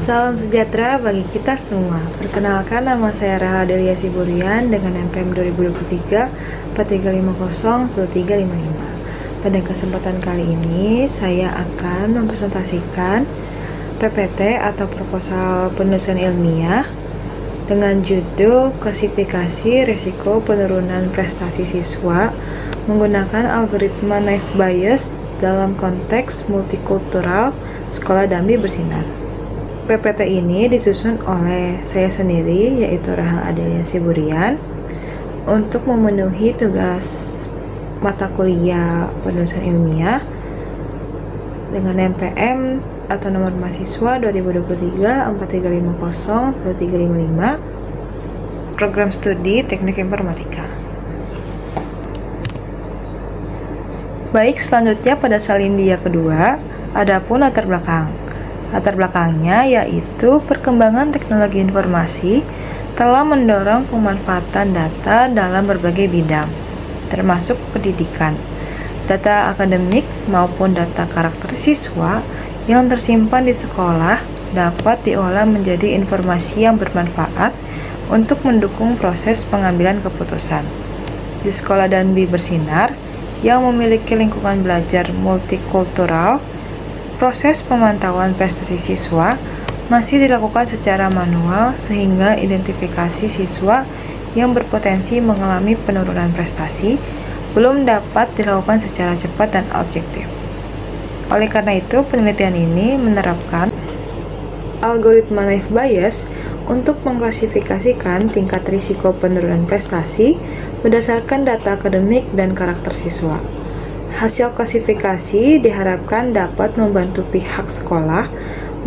Salam sejahtera bagi kita semua. Perkenalkan, nama saya Rahel Delia Siburian dengan NPM 2023 43501355. Pada kesempatan kali ini, saya akan mempresentasikan PPT atau proposal penulisan ilmiah dengan judul Klasifikasi Risiko Penurunan Prestasi Siswa menggunakan algoritma naive Bayes dalam konteks multikultural Sekolah Dambi Bersinar. PPT ini disusun oleh saya sendiri, yaitu Rahel Adelia Siburian, untuk memenuhi tugas mata kuliah penulisan ilmiah dengan NPM atau nomor mahasiswa 2023 43501355, program studi Teknik Informatika. Baik, selanjutnya pada salindia kedua, adapun latar belakang. Latar belakangnya yaitu perkembangan teknologi informasi telah mendorong pemanfaatan data dalam berbagai bidang, termasuk pendidikan. Data akademik maupun data karakter siswa yang tersimpan di sekolah dapat diolah menjadi informasi yang bermanfaat untuk mendukung proses pengambilan keputusan. Di Sekolah Dambi Bersinar yang memiliki lingkungan belajar multikultural, proses pemantauan prestasi siswa masih dilakukan secara manual sehingga identifikasi siswa yang berpotensi mengalami penurunan prestasi belum dapat dilakukan secara cepat dan objektif. Oleh karena itu, penelitian ini menerapkan algoritma naive Bayes untuk mengklasifikasikan tingkat risiko penurunan prestasi berdasarkan data akademik dan karakter siswa. Hasil klasifikasi diharapkan dapat membantu pihak sekolah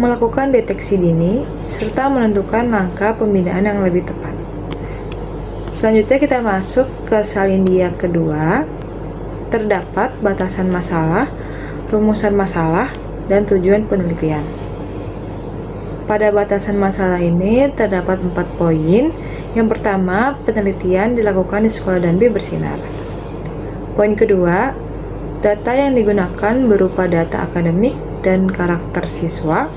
melakukan deteksi dini serta menentukan langkah pembinaan yang lebih tepat. Selanjutnya kita masuk ke salindia kedua. Terdapat batasan masalah, rumusan masalah, dan tujuan penelitian. Pada batasan masalah ini terdapat 4 poin. Yang pertama, penelitian dilakukan di Sekolah Dambi Bersinar. Poin kedua, data yang digunakan berupa data akademik dan karakter siswa.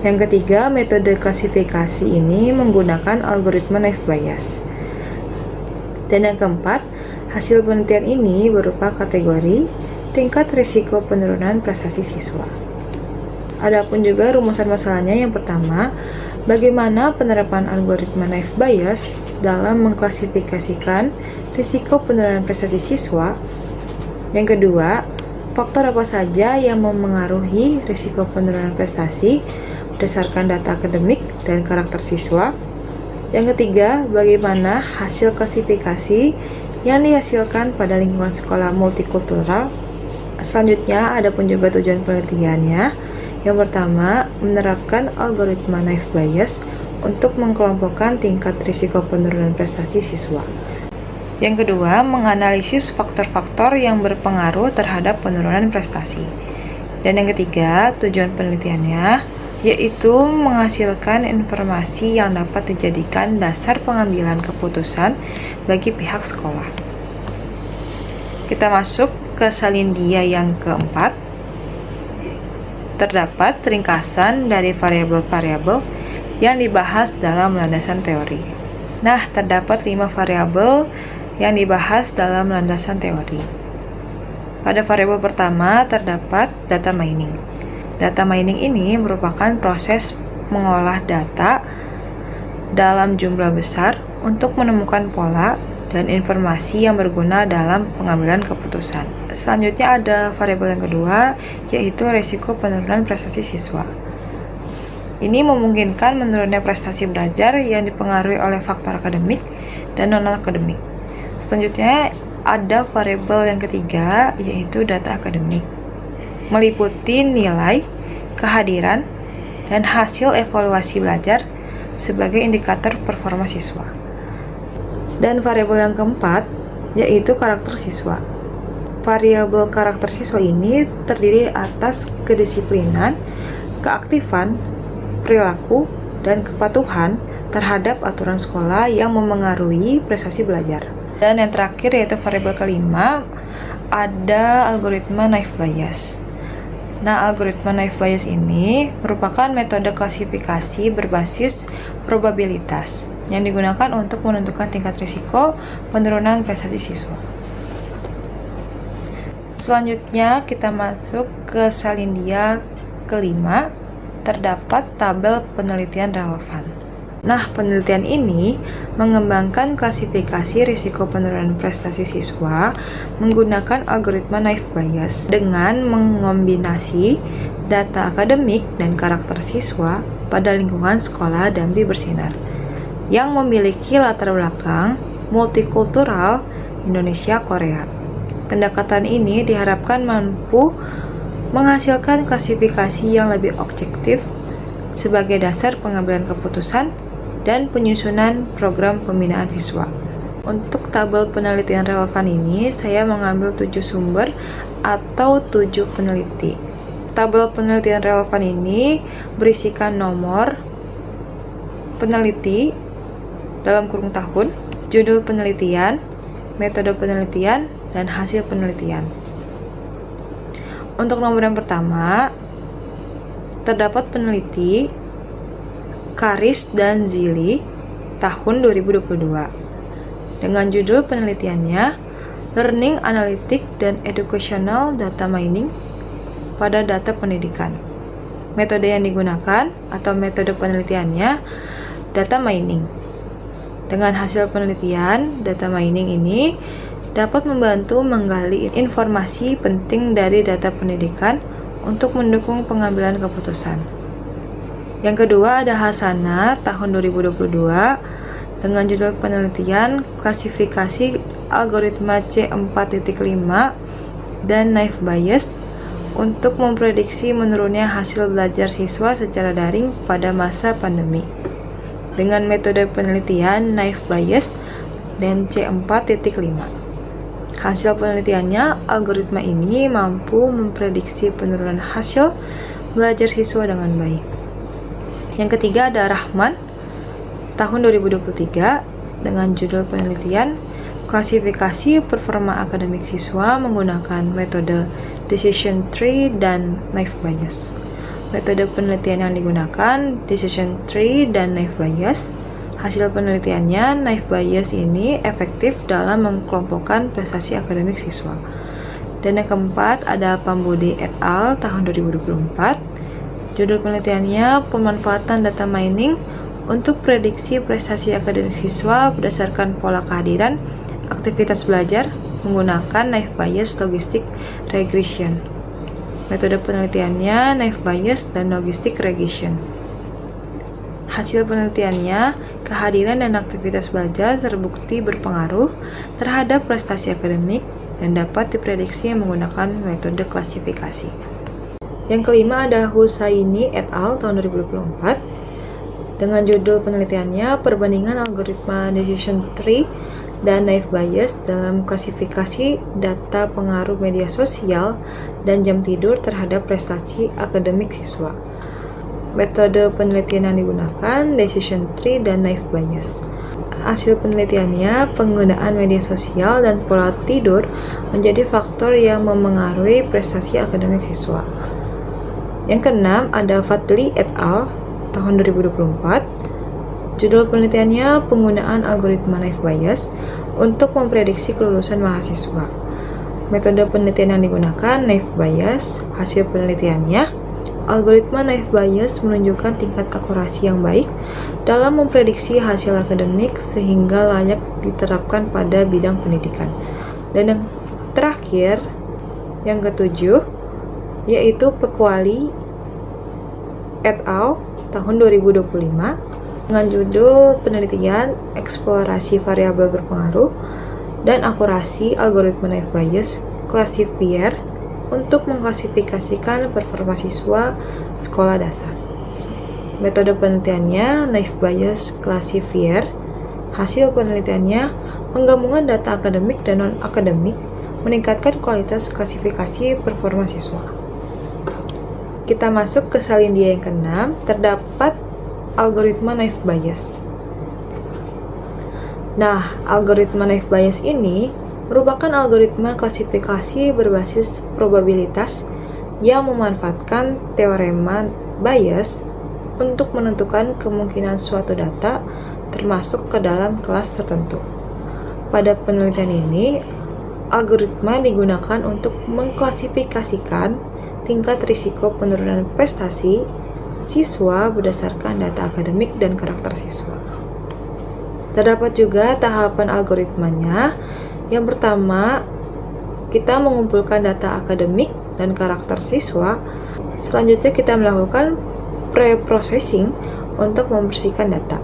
Yang ketiga, metode klasifikasi ini menggunakan algoritma naive Bayes. Dan yang keempat, hasil penelitian ini berupa kategori tingkat risiko penurunan prestasi siswa. Adapun juga rumusan masalahnya, yang pertama, bagaimana penerapan algoritma naive Bayes dalam mengklasifikasikan risiko penurunan prestasi siswa. Yang kedua, faktor apa saja yang memengaruhi risiko penurunan prestasi berdasarkan data akademik dan karakter siswa. Yang ketiga, bagaimana hasil klasifikasi yang dihasilkan pada lingkungan sekolah multikultural. Selanjutnya, ada pun juga tujuan penelitiannya. Yang pertama, menerapkan algoritma naive Bayes untuk mengkelompokkan tingkat risiko penurunan prestasi siswa. Yang kedua, menganalisis faktor-faktor yang berpengaruh terhadap penurunan prestasi. Dan yang ketiga, tujuan penelitiannya yaitu menghasilkan informasi yang dapat dijadikan dasar pengambilan keputusan bagi pihak sekolah. Kita masuk ke salindia yang keempat. Terdapat ringkasan dari variabel-variabel yang dibahas dalam landasan teori. Nah, terdapat 5 variabel yang dibahas dalam landasan teori. Pada variabel pertama terdapat data mining. Data mining ini merupakan proses mengolah data dalam jumlah besar untuk menemukan pola dan informasi yang berguna dalam pengambilan keputusan. Selanjutnya ada variabel yang kedua, yaitu risiko penurunan prestasi siswa. Ini memungkinkan menurunnya prestasi belajar yang dipengaruhi oleh faktor akademik dan non-akademik. Selanjutnya ada variabel yang ketiga, yaitu data akademik, meliputi nilai, kehadiran, dan hasil evaluasi belajar sebagai indikator performa siswa. Dan variabel yang keempat, yaitu karakter siswa. Variabel karakter siswa ini terdiri atas kedisiplinan, keaktifan, perilaku, dan kepatuhan terhadap aturan sekolah yang memengaruhi prestasi belajar. Dan yang terakhir yaitu variabel kelima, ada algoritma naive Bayes. Nah, algoritma naive Bayes ini merupakan metode klasifikasi berbasis probabilitas yang digunakan untuk menentukan tingkat risiko penurunan prestasi siswa. Selanjutnya kita masuk ke salindia kelima, terdapat tabel penelitian relevan. Nah, penelitian ini mengembangkan klasifikasi risiko penurunan prestasi siswa menggunakan algoritma naive Bayes dengan mengombinasi data akademik dan karakter siswa pada lingkungan sekolah Dambi Bersinar yang memiliki latar belakang multikultural Indonesia-Korea. Pendekatan ini diharapkan mampu menghasilkan klasifikasi yang lebih objektif sebagai dasar pengambilan keputusan dan penyusunan program pembinaan siswa. Untuk tabel penelitian relevan ini, saya mengambil 7 sumber atau 7 peneliti. Tabel penelitian relevan ini berisikan nomor peneliti dalam kurung tahun, judul penelitian, metode penelitian, dan hasil penelitian. Untuk nomor yang pertama, terdapat peneliti Karis dan Zili tahun 2022 dengan judul penelitiannya Learning Analytic dan Educational Data Mining pada Data Pendidikan. Metode yang digunakan atau metode penelitiannya data mining. Dengan hasil penelitian, data mining ini dapat membantu menggali informasi penting dari data pendidikan untuk mendukung pengambilan keputusan. Yang kedua ada Hasana tahun 2022 dengan judul penelitian klasifikasi algoritma C4.5 dan naive Bayes untuk memprediksi menurunnya hasil belajar siswa secara daring pada masa pandemi dengan metode penelitian naive Bayes dan C4.5. Hasil penelitiannya, algoritma ini mampu memprediksi penurunan hasil belajar siswa dengan baik. Yang ketiga ada Rahman tahun 2023 dengan judul penelitian klasifikasi performa akademik siswa menggunakan metode decision tree dan naive Bayes. Metode penelitian yang digunakan decision tree dan naive Bayes. Hasil penelitiannya, naive Bayes ini efektif dalam mengkelompokkan prestasi akademik siswa. Dan yang keempat ada Pambudi et al. Tahun 2024. Judul penelitiannya pemanfaatan data mining untuk prediksi prestasi akademik siswa berdasarkan pola kehadiran aktivitas belajar menggunakan naive Bayes logistic regression. Metode penelitiannya naive Bayes dan logistic regression. Hasil penelitiannya, kehadiran dan aktivitas belajar terbukti berpengaruh terhadap prestasi akademik dan dapat diprediksi menggunakan metode klasifikasi. Yang kelima ada Husaini et al. Tahun 2024 dengan judul penelitiannya perbandingan algoritma decision tree dan naive Bayes dalam klasifikasi data pengaruh media sosial dan jam tidur terhadap prestasi akademik siswa. Metode penelitian yang digunakan decision tree dan naive Bayes. Hasil penelitiannya, penggunaan media sosial dan pola tidur menjadi faktor yang memengaruhi prestasi akademik siswa. Yang keenam ada Fadli et al. Tahun 2024. Judul penelitiannya penggunaan algoritma naive Bayes untuk memprediksi kelulusan mahasiswa. Metode penelitian yang digunakan naive Bayes. Hasil penelitiannya, algoritma naive Bayes menunjukkan tingkat akurasi yang baik dalam memprediksi hasil akademik sehingga layak diterapkan pada bidang pendidikan. Dan yang terakhir, yang ketujuh, yaitu Pekwali et al. Tahun 2025 dengan judul penelitian eksplorasi variabel berpengaruh dan akurasi algoritma naive Bayes classifier untuk mengklasifikasikan performa siswa sekolah dasar. Metode penelitiannya naive Bayes classifier. Hasil penelitiannya penggabungan data akademik dan non-akademik meningkatkan kualitas klasifikasi performa siswa. Kita masuk ke salindia yang keenam, terdapat algoritma naive Bayes. Nah, algoritma naive Bayes ini merupakan algoritma klasifikasi berbasis probabilitas yang memanfaatkan teorema Bayes untuk menentukan kemungkinan suatu data termasuk ke dalam kelas tertentu. Pada penelitian ini, algoritma digunakan untuk mengklasifikasikan tingkat risiko penurunan prestasi siswa berdasarkan data akademik dan karakter siswa. Terdapat juga tahapan algoritmanya. Yang pertama, kita mengumpulkan data akademik dan karakter siswa. Selanjutnya kita melakukan pre-processing untuk membersihkan data.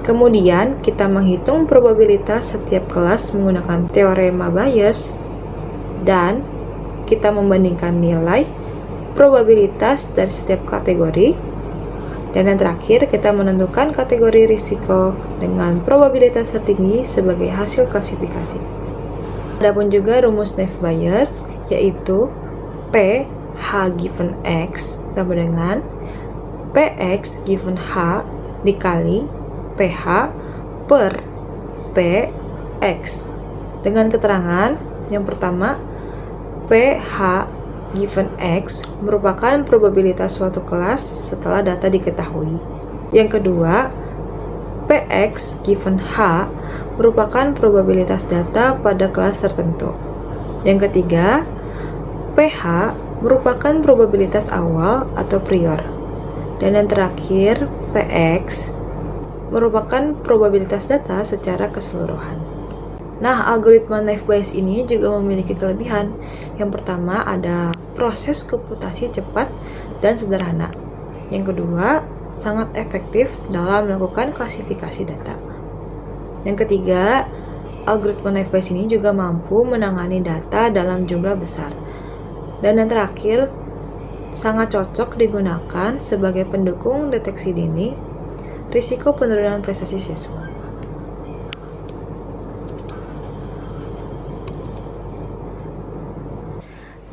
Kemudian kita menghitung probabilitas setiap kelas menggunakan teorema Bayes dan kita membandingkan nilai probabilitas dari setiap kategori. Dan yang terakhir, kita menentukan kategori risiko dengan probabilitas tertinggi sebagai hasil klasifikasi. Adapun juga rumus Naive-Bayes, yaitu P H given X sama dengan PX given H dikali PH per PX. Dengan keterangan yang pertama, PH given X merupakan probabilitas suatu kelas setelah data diketahui. Yang kedua, PX given H merupakan probabilitas data pada kelas tertentu. Yang ketiga, PH merupakan probabilitas awal atau prior. Dan yang terakhir, PX merupakan probabilitas data secara keseluruhan. Nah, algoritma Naive-Bayes ini juga memiliki kelebihan. Yang pertama, ada proses komputasi cepat dan sederhana. Yang kedua, sangat efektif dalam melakukan klasifikasi data. Yang ketiga, algoritma Naive-Bayes ini juga mampu menangani data dalam jumlah besar. Dan yang terakhir, sangat cocok digunakan sebagai pendukung deteksi dini risiko penurunan prestasi siswa.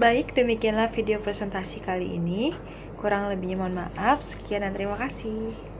Baik, demikianlah video presentasi kali ini. Kurang lebihnya mohon maaf. Sekian dan terima kasih.